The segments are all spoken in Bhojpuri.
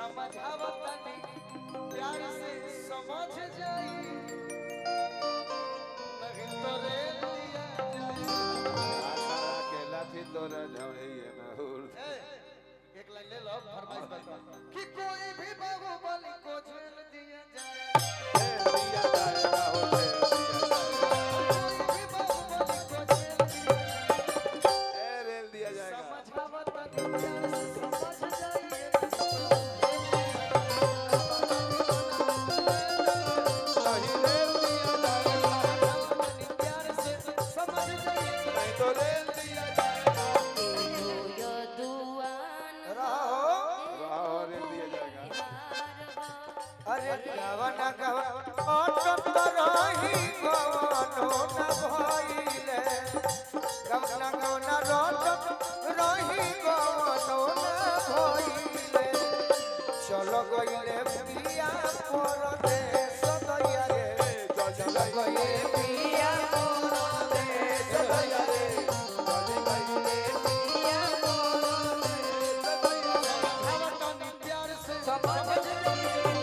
समझावतनी प्यार से समझ जाई नहीं तो रेल दिया जाए अकेला थी तोरा ढौड़िए में हुर एक लाइन ले लो फरमाइश बता कि कोई भी बाहुबली को झेल दिया जाए दिया जाएगा होते रेल दिया जाएगा समझावतनी प्यार से समझ जाइए नहीं रेल दिया जाएगा प्यार से समझ जाइए नहीं तो रेल दिया जाएगा रहो राह रेल दिया जाएगा अरे गवन गवन ऑटो रही गवनो न भइले गवन गवन रोट रही गवनो न भइले चलो गइले पिया परदेश दैया रे चलो गइले पिया परदेश दैया रे चलो गइले पिया परदेश दैया रे भवतनी प्यार से समझ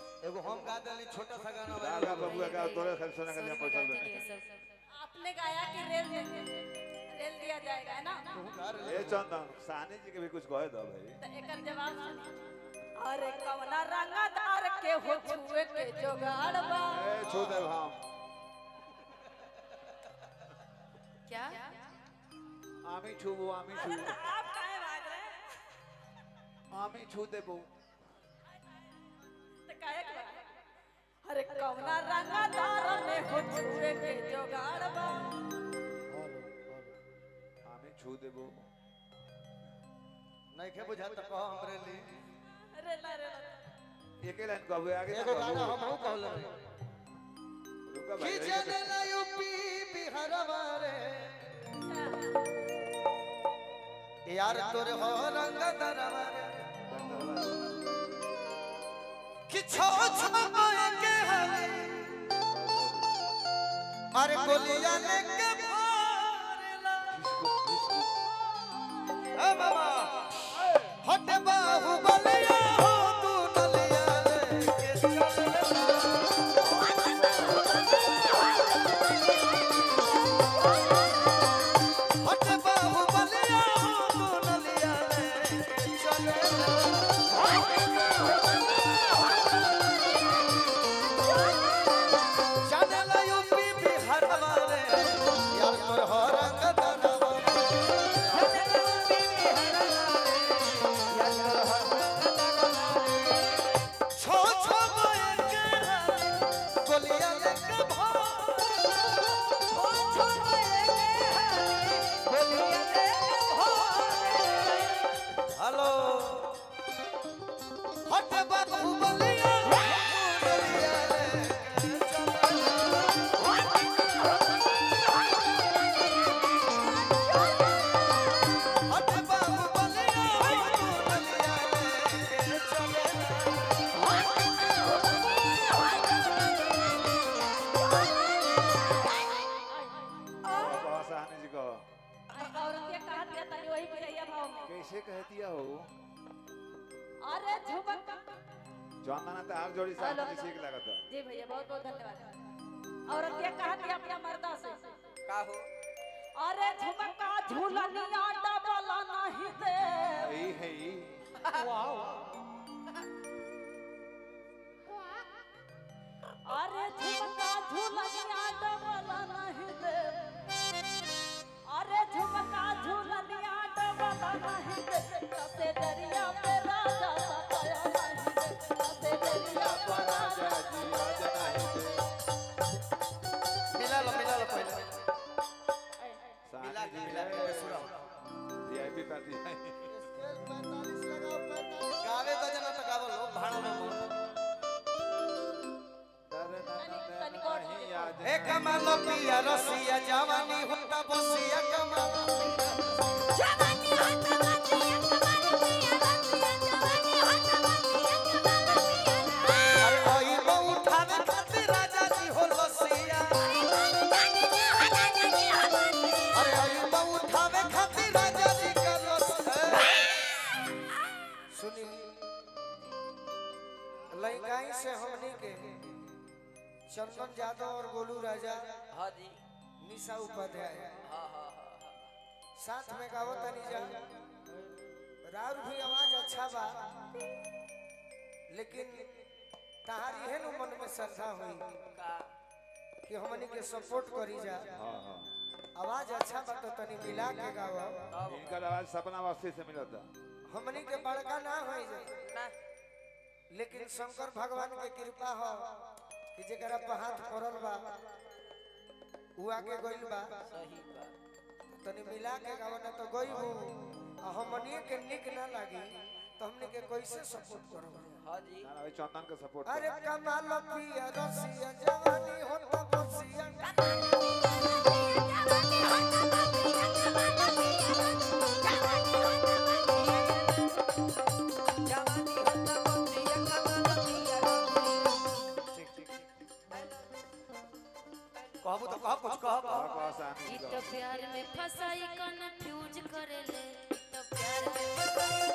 छोटा सा गाना दादा बबुआ का तोरे सब सुना के पैसा दे आपने गाया कि रेल दिया जाएगा है ना ए चंदन सानी जी के भी कुछ कहे दो भाई तो एकर जवाब सुनिए अरे कवना रंगदार के हो छुए के जोगाड़ बा ए छू दे हम क्या आमी छूबो आमी छू आप काहे भाग रहे हैं आमी छू देबो तो काहे के भाग? अरे कवना रंगदार में हो छुए के जोगाड़ बा आमी छू देबो नहीं के बुझा त कहो हमरे लिए रेला एके लाइन कहबे आगे एगो गाना हम कहल रुका कि भाई जनला यूपी बिहार वारे यार तोरे हो रंग दरबारे कि छो छो के हले अरे गोलियां लेके मारेला ए मामा हट बाहुबलिया हो तू नलिया लेके चलना हट बाहुबलिया हो तू नलिया लेके चलना चलला यूपी बिहार वाले यार तोर हो रंग दरबारे छो छो के गोलियां लेके हेलो हट बाहुबलिया गोलियां लेके हट बाहुबलिया गोलियां लेके चलना बहुत सानी जी को औरतिया कहा दिया तनी वही भैया भाव में कैसे कहतिया हो अरे झुमक चंदन तो हर जोड़ी सानी जी ठीक लगता जी भैया बहुत बहुत धन्यवाद औरतिया कहा दिया अपना मर्दा से का हो अरे झुमका झूलनिया डबल नहीं दे यही है ही अरे झुमका झूलनिया डबल नहीं दे अरे झुमका झूलनिया डबल नहीं दे कसे दरिया पे राजा सताया नहीं दे कसे दरिया पे राजा मिला लो पहले सानी जी मिला के सुनाओ वीआईपी पार्टी गावे तो जना तो गावल हो भाड़ा में तनिक और नहीं याद ए कमाल पिया रसिया जवानी होता बसिया कमाल जवानी होता बसिया कमाल पिया रसिया जवानी होता बसिया कमाल पिया अरे ओई बो उठावे खातिर राजा जी हो लसिया अरे ओई बो उठावे खातिर राजा जी का लसिया सुनी लइकाई से हमनी के चंदन यादव और गोलू राजा हाँ जी निशा उपाध्याय हाँ साथ में गावो तनी जा राउर भी आवाज अच्छा बा लेकिन तहारी है नु मन में श्रद्धा हुई कि हमनी के सपोर्ट करी जा हां हां आवाज अच्छा बा तो तनी मिला के गावो इनका आवाज सपना वास्ते से मिला था हमनी के बड़का ना होई जा ना लेकिन शंकर भगवान के कृपा हो कि जेकरा पर हाथ पड़ल बा उ आगे गइल बा सही बात तनी मिला के गावो ना तो गइबू आ हमनी के निक ना लागी तो हमनी के कैसे सपोर्ट करब हाँ जी ना भाई चंदन का सपोर्ट अरे कमाल पिया रसिया जवानी होता बसिया जवानी होता बसिया कमाल पिया जवानी होता बसिया कमाल पिया ठीक ठीक कहबू तो कह कुछ कह पास आने ई तो प्यार में फसाई कंफ्यूज करेले ई तो प्यार में फसाई